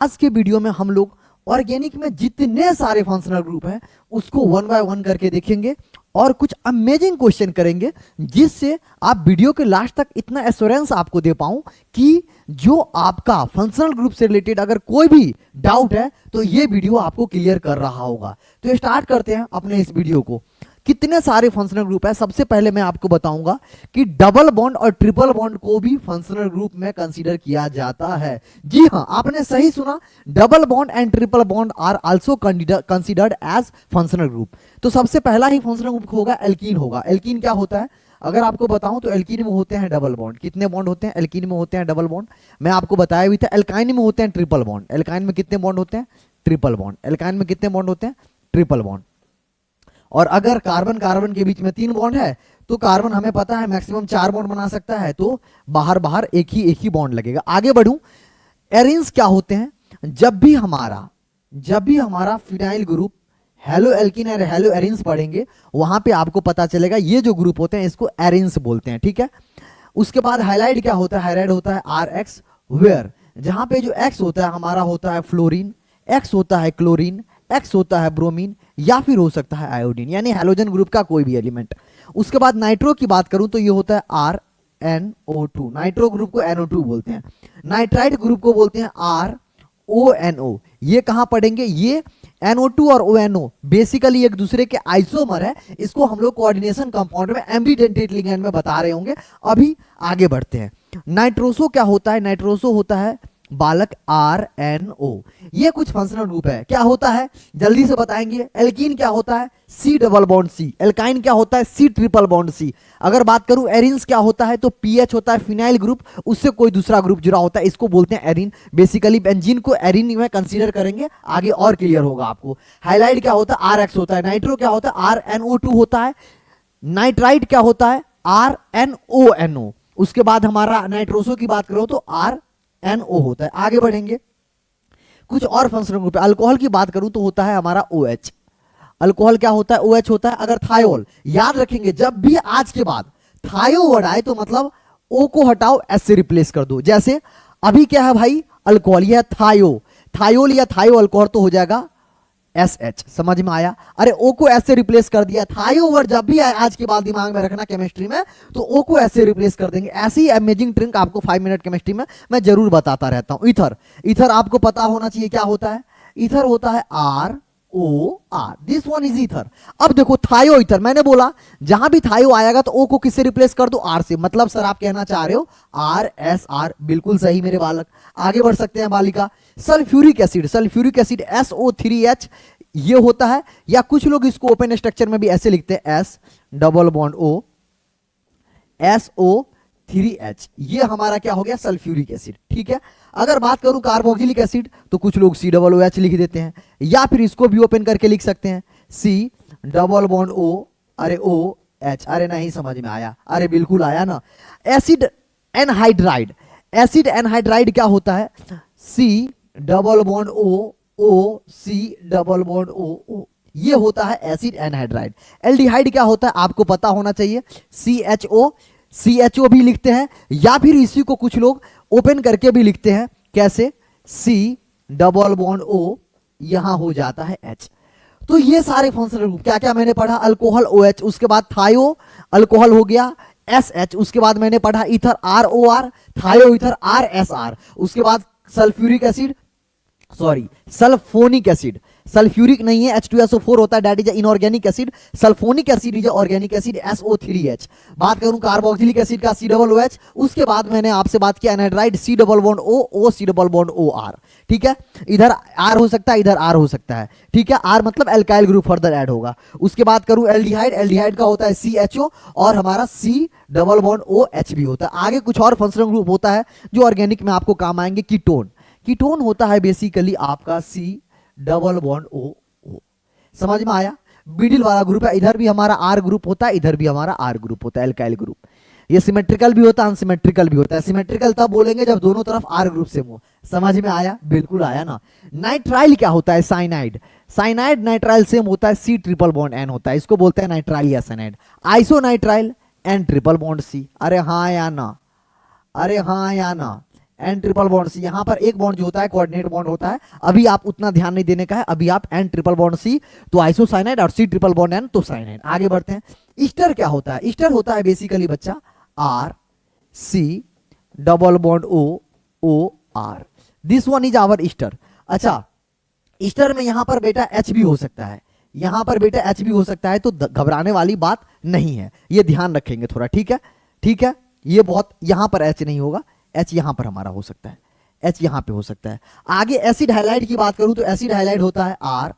आज के वीडियो में हम लोग ऑर्गेनिक में जितने सारे फंक्शनल ग्रुप हैं उसको वन बाय वन करके देखेंगे और कुछ अमेजिंग क्वेश्चन करेंगे, जिससे आप वीडियो के लास्ट तक इतना एश्योरेंस आपको दे पाऊं कि जो आपका फंक्शनल ग्रुप से रिलेटेड अगर कोई भी डाउट है तो ये वीडियो आपको क्लियर कर रहा होगा। तो स्टार्ट करते हैं अपने इस वीडियो को। कितने सारे फंक्शनल ग्रुप है, सबसे पहले मैं आपको बताऊंगा कि डबल बॉन्ड और ट्रिपल बॉन्ड को भी फंक्शनल ग्रुप में कंसीडर किया जाता है। जी हां, आपने सही सुना, double bond and triple bond are also considered as functional group. तो सबसे पहला ही फंक्शनल ग्रुप होगा एल्कीन होगा। एल्कीन क्या होता है अगर आपको बताऊं तो एल्कीन में होते हैं डबल बॉन्ड। कितने बॉन्ड होते हैं? एल्कीन में होते हैं डबल बॉन्ड। मैं आपको बताया भी था एल्काइन में होते हैं ट्रिपल बॉन्ड। एल्काइन में कितने बॉन्ड होते हैं? Triple bond. एल्काइन में कितने बॉन्ड होते हैं? Triple bond. और अगर कार्बन कार्बन के बीच में 3 बॉन्ड है तो कार्बन हमें पता है मैक्सिमम 4 बॉन्ड बना सकता है, तो बाहर बाहर एक ही बॉन्ड लगेगा। आगे बढ़ूं, एरिन्स क्या होते हैं? जब भी हमारा फिनाइल ग्रुप हेलो एल्कीन और हेलो एरिन्स पढ़ेंगे वहां पे आपको पता चलेगा ये जो ग्रुप होते हैं इसको एरिन्स बोलते हैं, ठीक है। उसके बाद हाइलाइट क्या होता है? हाइलाइट होता है आर एक्स, वेयर जहां पे जो एक्स होता है हमारा होता है फ्लोरीन, एक्स होता है क्लोरीन, एक्स होता है ब्रोमीन या फिर हो सकता है आयोडीन, यानी हैलोजन ग्रुप का कोई भी एलिमेंट। उसके बाद नाइट्रो की बात करूं तो ये होता है R N O two. Nitro group को NO2 बोलते हैं। नाइट्राइट ग्रुप को बोलते हैं आर ओ एन ओ। ये कहां पढ़ेंगे? ये NO2 और ONO बेसिकली एक दूसरे के आइसोमर है। इसको हम लोग कोऑर्डिनेशन कंपाउंड में एम्बिडेंटेट लिगेंड में बता रहे होंगे। अभी आगे बढ़ते हैं। नाइट्रोसो क्या होता है? नाइट्रोसो होता है बालक RNO। ये कुछ फंक्शनल ग्रुप है। क्या होता है जल्दी से बताएंगे। एल्कीन क्या होता है? C double bond C। Alkyne क्या होता है? C triple bond C। अगर बात करूं एरिन्स क्या होता है तो PH होता है फिनाइल ग्रुप, उससे कोई दूसरा ग्रुप जुड़ा होता है, इसको बोलते हैं एरिन। बेसिकली बेंजीन को एरिन में कंसीडर करेंगे, आगे और क्लियर होगा आपको। हाइलाइट क्या होता है? RX होता है। नाइट्रो क्या होता है? RNO2 होता है। नाइट्राइट क्या होता है? RNONO। उसके बाद हमारा नाइट्रोसो की बात करो तो RNO होता है। आगे बढ़ेंगे, कुछ और फंक्शनल ग्रुप है। अल्कोहल की बात करूं तो होता है हमारा OH। अल्कोहल क्या होता है? OH होता है। अगर थायोल, याद रखेंगे जब भी आज के बाद थायो वर्ड आए तो मतलब O को हटाओ, S से रिप्लेस कर दो। जैसे अभी क्या है भाई? अल्कोहल, यह थायो, थायोल या थायो अल्कोहल तो हो जाएगा SH। समझ में आया? अरे O को S से रिप्लेस कर दिया। थायो वर्ड जब भी आए आज के बाद दिमाग में रखना केमिस्ट्री में, तो O को S से रिप्लेस कर देंगे। ऐसी अमेजिंग ट्रिक आपको 5 मिनट केमिस्ट्री में मैं जरूर बताता रहता हूं। ईथर, ईथर आपको पता होना चाहिए क्या होता है। ईथर होता है ROR। This one is ether. अब देखो थायो ईथर, मैंने बोला जहां भी थायो आएगा तो O को किससे रिप्लेस कर दो? R से। मतलब सर आप कहना चाह रहे हो RSR। बिल्कुल सही मेरे बालक। आगे बढ़ सकते हैं बालिका। Sulphuric acid, sulphuric acid SO3H ये होता है, या कुछ लोग इसको ओपन स्ट्रक्चर में भी ऐसे लिखते हैं S double bond O SO3H। ये हमारा क्या हो गया? सल्फ्यूरिक एसिड, ठीक है। अगर बात करूं कार्बोक्सिलिक एसिड तो कुछ लोग COOH लिख देते हैं, या फिर इसको भी ओपन करके लिख सकते हैं C डबल बॉन्ड O, अरे OH। अरे नहीं समझ में आया? अरे बिल्कुल आया ना। एसिड एनहाइड्राइड, एसिड एनहाइड्राइड क्या होता है? C double bond O C double bond O। ये होता है एसिड एनहाइड्राइड। एल्डिहाइड क्या होता है आपको पता होना चाहिए। CHO भी लिखते हैं, या फिर इसी को कुछ लोग ओपन करके भी लिखते हैं। कैसे? C डबल बॉन्ड O, यहां हो जाता है H। तो ये सारे फंक्शनल ग्रुप क्या क्या मैंने पढ़ा? अल्कोहल OH, उसके बाद थायो अल्कोहल हो गया SH, उसके बाद मैंने पढ़ा ईथर ROR, थायो ईथर RSR, उसके बाद sulphuric acid, sorry sulphonic acid, sulphuric नहीं है H2SO4 होता है, that is inorganic acid. Sulphonic acid is organic acid SO3H। बात करूं कार्बोक्सिलिक एसिड का COOH, उसके बाद मैंने आपसे बात किया anhydride C double bond O C double bond OR, ठीक है। इधर R हो सकता है, इधर R हो सकता है, ठीक है। R मतलब एल्काइल ग्रुप फर्दर ऐड होगा। उसके बाद करूं एल्डिहाइड, एल्डिहाइड का होता है CHO और हमारा C डबल बॉन्ड OH भी होता है। आगे कुछ और फंक्शनल ग्रुप होता है जो ऑर्गेनिक में आपको काम आएंगे। कीटोन, कीटोन होता है बेसिकली आपका C डबल बॉन्ड O। समझ में आया? मिडिल वाला ग्रुप है, इधर भी हमारा R ग्रुप होता है, इधर भी हमारा R ग्रुप होता है, एल्काइल ग्रुप। ये सिमेट्रिकल भी होता है, अनसिमेट्रिकल भी होता है। सिमेट्रिकल तब बोलेंगे जब दोनों तरफ R ग्रुप से हो। समझ में आया? बिल्कुल आया ना। नाइट्राइल क्या होता है? साइनाइड, साइनाइड नाइट्राइल सेम होता है, C ट्रिपल बॉन्ड N होता है, इसको बोलते हैं नाइट्राइल या cyanide. Isonitrile N triple bond C। अरे हाँ या ना? अरे हाँ या ना? एन ट्रिपल बॉन्ड सी, यहां पर एक बॉन्ड जो होता है कोऑर्डिनेट बॉन्ड होता है, अभी आप उतना ध्यान नहीं देने का है, अभी आप एन ट्रिपल बॉन्ड सी तो आइसोसाइनाइड और सी ट्रिपल बॉन्ड एन तो साइनाइड। आगे बढ़ते हैं। ईस्टर क्या होता है? ईस्टर होता है बेसिकली बच्चा R C double bond O O R, this one is our ester. अच्छा, ईस्टर में यहां पर बेटा एच भी हो सकता है, यहां पर बेटा एच भी हो सकता है, तो घबराने वाली बात नहीं है, ये ध्यान रखेंगे थोड़ा, ठीक है, ठीक है। ये बहुत, यहां पर एच नहीं होगा, एच यहां पर हमारा हो सकता है, एच यहां पे हो सकता है। आगे एसिड हाइलाइट की बात करूं तो एसिड हाइलाइट होता है आर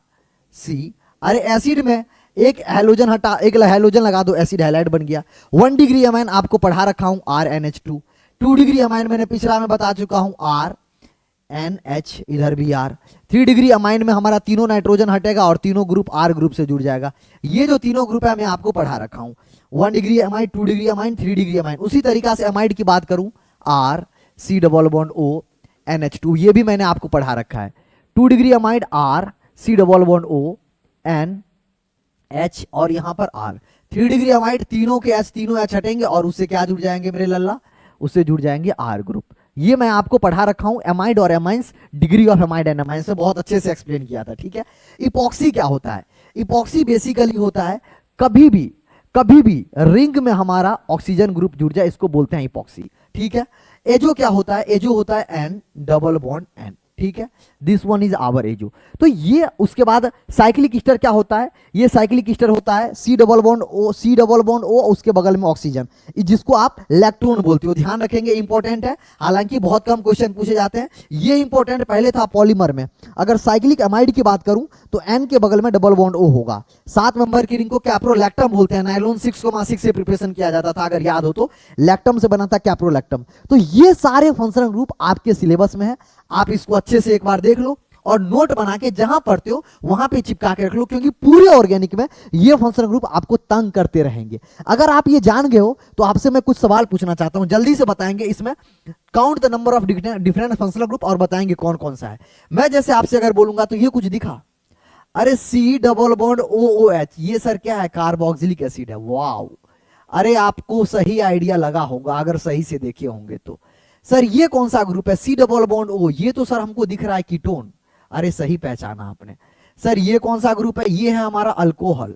सी, अरे एसिड में एक हैलोजन हटा, एक हैलोजन लगा दो, एसिड हाइलाइट बन गया। 1 डिग्री अमाइन आपको पढ़ा रखा हूं R N H two, 2 degree amine मैंने पिछला में बता चुका हूं आर एन एच, इधर भी आर। 3 डिग्री अमाइन में हमारा तीनों नाइट्रोजन हटेगा और तीनों ग्रुप आर ग्रुप से जुड़ जाएगा। ये जो तीनों ग्रुप है मैं आपको पढ़ा रखा हूं, 1 degree amine, 2 degree amine, 3 degree amine. उसी तरीका से अमाइड की बात करूं R C double bond O N H two, ये भी मैंने आपको पढ़ा रखा है। 2 degree amide R C double bond O N H और यहां पर आर। 3 डिग्री अमाइड, तीनों के एच, तीनों एच हटेंगे और उससे क्या जुड़ जाएंगे मेरे लल्ला? उससे जुड़ जाएंगे आर ग्रुप। ये मैं आपको पढ़ा रखा हूं, एमाइड और amines, degree of amide and amines से बहुत अच्छे से एक्सप्लेन किया था, ठीक है। इपॉक्सी क्या होता है? इपॉक्सी बेसिकली होता है कभी भी रिंग में हमारा ऑक्सीजन ग्रुप जुड़ जाए, इसको बोलते हैं इपॉक्सी, ठीक है। एजो क्या होता है? एजो होता है एन डबल बॉन्ड एन, ठीक है, this one is our azo. तो ये, उसके बाद साइक्लिक ईस्टर क्या होता है? ये साइक्लिक ईस्टर होता है C double bond O, C double bond O, उसके बगल में ऑक्सीजन, जिसको आप इलेक्ट्रॉन बोलते हो, ध्यान रखेंगे, इंपॉर्टेंट है, हालांकि बहुत कम क्वेश्चन पूछे जाते हैं। ये इंपॉर्टेंट पहले था पॉलीमर में। अगर साइक्लिक अमाइड की बात करूं तो एन के बगल में डबल बॉन्ड ओ होगा। 7 नंबर की रिंग को कैप्रोलैक्टम बोलते हैं, नायलॉन 6,6 से प्रिपरेशन किया जाता था, अगर याद हो तो, लैक्टम से बना था कैप्रोलैक्टम। तो ये सारे फंक्शनल ग्रुप आपके सिलेबस में है, आप इसको अच्छे से एक बार देख लो और नोट बना के जहां पढ़ते हो वहां पे चिपका के रख लो, क्योंकि पूरे ऑर्गेनिक में ये फंक्शनल ग्रुप आपको तंग करते रहेंगे। अगर आप ये जान गए हो तो आपसे मैं कुछ सवाल पूछना चाहता हूं, जल्दी से बताएंगे इसमें, count the number of different functional group और बताएंगे कौन कौन सा है। मैं जैसे आपसे अगर बोलूंगा तो ये कुछ दिखा, अरे C double bond O O H, ये सर क्या है? कार्बोक्सिलिक एसिड है। वाओ, अरे आपको सही आइडिया लगा होगा अगर सही से देखे होंगे तो। सर ये कौन सा ग्रुप है? सी डबल बॉन्ड ओ, ये तो सर हमको दिख रहा है कीटोन। अरे सही पहचाना आपने। सर ये कौन सा ग्रुप है? ये है हमारा अल्कोहल।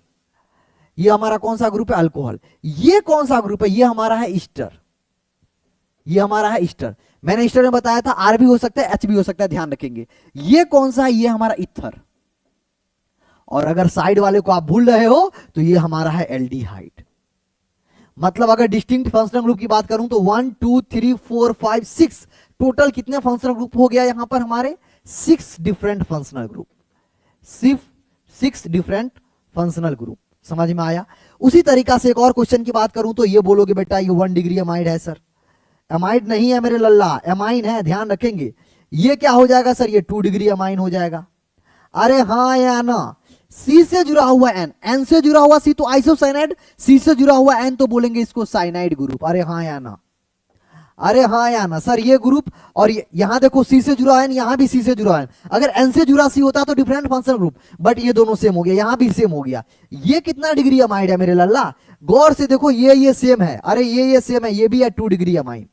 ये हमारा कौन सा ग्रुप है? अल्कोहल। ये कौन सा ग्रुप है? ये हमारा है ईस्टर। ये हमारा है ईस्टर। मैंने ईस्टर में बताया था आर भी हो सकता है, एच भी हो सकता है, ध्यान रखेंगे। ये कौन सा है? ये हमारा इथर। और अगर साइड वाले को आप भूल रहे हो तो ये हमारा है एल्डिहाइड। मतलब अगर डिस्टिंक्ट फंक्शनल ग्रुप की बात करूं तो 1 2 3 4 5 6, टोटल कितने फंक्शनल ग्रुप हो गया यहां पर हमारे? 6 डिफरेंट फंक्शनल ग्रुप, सिर्फ 6 डिफरेंट फंक्शनल ग्रुप। समझ में आया? उसी तरीका से एक और क्वेश्चन की बात करूं तो ये बोलोगे बेटा ये 1 डिग्री अमाइड है। सर अमाइड नहीं है मेरे लल्ला, एमाइन है, ध्यान रखेंगे। ये क्या हो जाएगा सर? ये 2 डिग्री अमाइन हो जाएगा। अरे हाँ या ना? सी से जुड़ा हुआ एन, एन से जुड़ा हुआ सी तो आइसोसाइनाइड, सी से जुड़ा हुआ एन तो बोलेंगे इसको साइनाइड ग्रुप। अरे हाँ या ना? अरे हाँ या ना? सर ये ग्रुप, और यहां देखो सी से जुड़ा एन, यहां भी सी से जुड़ा एन। अगर एन से जुड़ा सी होता तो डिफरेंट फंक्शनल ग्रुप, बट ये दोनों सेम हो गया, यहां भी सेम हो गया। ये कितना डिग्री अमाइड है मेरे लल्ला? गौर से देखो, ये सेम है। अरे ये सेम है, ये भी है 2 डिग्री अमाइन।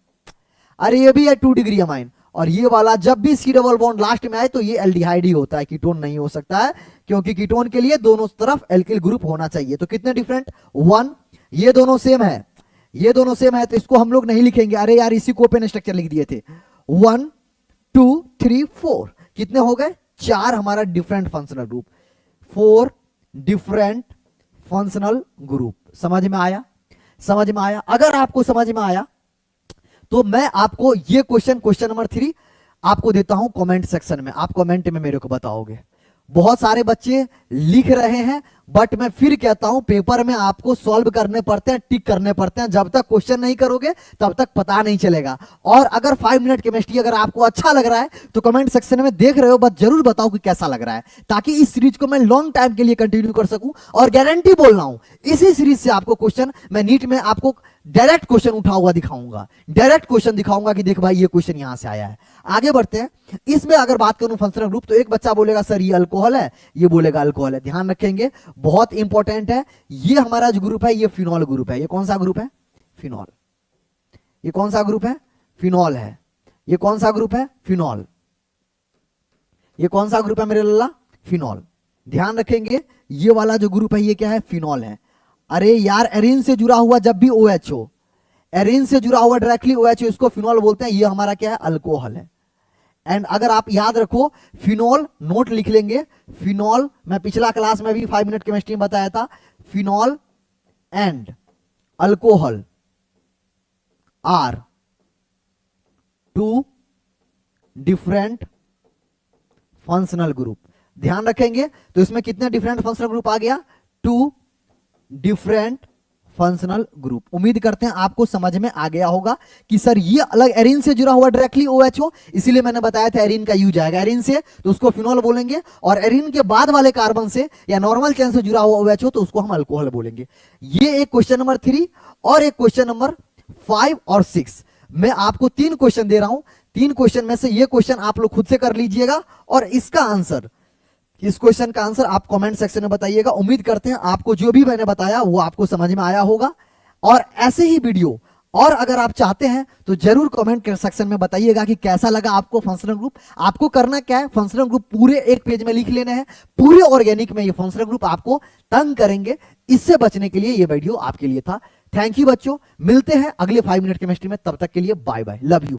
अरे ये भी है 2 डिग्री अमाइन। और ये वाला जब भी सी डबल बॉन्ड लास्ट में आए तो ये एल्डिहाइड ही होता है, कीटोन नहीं हो सकता है, क्योंकि कीटोन के लिए दोनों तरफ एल्किल ग्रुप होना चाहिए। तो कितने डिफरेंट? 1। ये दोनों सेम है, ये दोनों सेम है, तो इसको हम लोग नहीं लिखेंगे। अरे यार इसी को ओपन स्ट्रक्चर लिख दिए थे। 1 2 3 4, कितने हो गए? 4 हमारा different functional group, 4 different functional group. समझ में आया? समझ में आया? अगर आपको समझ में आया तो मैं आपको ये क्वेश्चन नंबर 3 आपको देता हूं कमेंट सेक्शन में, आप कमेंट में मेरे को बताओगे। बहुत सारे बच्चे लिख रहे हैं, बट मैं फिर कहता हूं पेपर में आपको सॉल्व करने पड़ते हैं, टिक करने पड़ते हैं। जब तक क्वेश्चन नहीं करोगे तब तक पता नहीं चलेगा। और अगर 5 मिनट केमिस्ट्री अगर आपको अच्छा लग रहा है तो कमेंट सेक्शन में देख रहे हो, बस जरूर बताओ कि कैसा लग रहा है, ताकि इस सीरीज को मैं लॉन्ग टाइम के लिए कंटिन्यू कर सकूं। और गारंटी बोल रहा हूं, इसी सीरीज से आपको क्वेश्चन, मैं नीट में आपको डायरेक्ट क्वेश्चन उठा हुआ दिखाऊंगा, डायरेक्ट क्वेश्चन दिखाऊंगा कि देख भाई ये क्वेश्चन यहां से आया है। आगे बढ़ते हैं। इसमें अगर बात करूं फंक्शनल ग्रुप, तो एक बच्चा बोलेगा सर ये अल्कोहल है, ये बोलेगा अल्कोहल है। ध्यान रखेंगे, बहुत इंपॉर्टेंट है। ये हमारा जो ग्रुप है ये फिनॉल ग्रुप है। ये कौन सा ग्रुप है? फिनॉल। ये कौन सा ग्रुप है? फिनॉल है। ये कौन सा ग्रुप है? फिनॉल। ये कौन सा ग्रुप है मेरे लल्ला? फिनॉल। ध्यान रखेंगे ये वाला जो ग्रुप है ये क्या है? फिनॉल है। अरे यार एरिन से जुड़ा हुआ जब भी OH हो, एरिन से जुड़ा हुआ डायरेक्टली OH हो, इसको फिनॉल बोलते हैं। ये हमारा क्या है? अल्कोहल है। एंड अगर आप याद रखो फिनॉल, नोट लिख लेंगे, फिनॉल मैं पिछला क्लास में भी 5 मिनट केमिस्ट्री में बताया था, phenol and alcohol are two different functional group. ध्यान रखेंगे तो इसमें कितने डिफरेंट फंक्शनल ग्रुप आ गया? 2 डिफरेंट फंक्शनल ग्रुप। उम्मीद करते हैं आपको समझ में आ गया होगा कि सर ये अलग एरिन से जुड़ा हुआ डायरेक्टली OH हो, इसीलिए मैंने बताया था एरिन का यूज आएगा। एरिन से तो उसको फिनॉल बोलेंगे, और एरिन के बाद वाले कार्बन से या नॉर्मल चेन से जुड़ा हुआ OH हो तो उसको हम अल्कोहल बोलेंगे। ये एक क्वेश्चन नंबर 3 और एक क्वेश्चन नंबर 5 और 6। मैं आपको 3 क्वेश्चन दे रहा हूं, 3 क्वेश्चन में से ये क्वेश्चन आप लोग खुद से कर लीजिएगा, और इसका आंसर, इस क्वेश्चन का आंसर आप कमेंट सेक्शन में बताइएगा। उम्मीद करते हैं आपको जो भी मैंने बताया वो आपको समझ में आया होगा। और ऐसे ही वीडियो और अगर आप चाहते हैं तो जरूर कमेंट सेक्शन में बताइएगा कि कैसा लगा आपको फंक्शनल ग्रुप। आपको करना क्या है, फंक्शनल ग्रुप पूरे एक पेज में लिख लेने हैं। पूरे ऑर्गेनिक में ये फंक्शनल ग्रुप आपको तंग करेंगे, इससे बचने के लिए ये वीडियो आपके लिए था। थैंक यू बच्चों, मिलते हैं अगले 5 मिनट केमिस्ट्री में, तब तक के लिए बाय बाय, लव यू।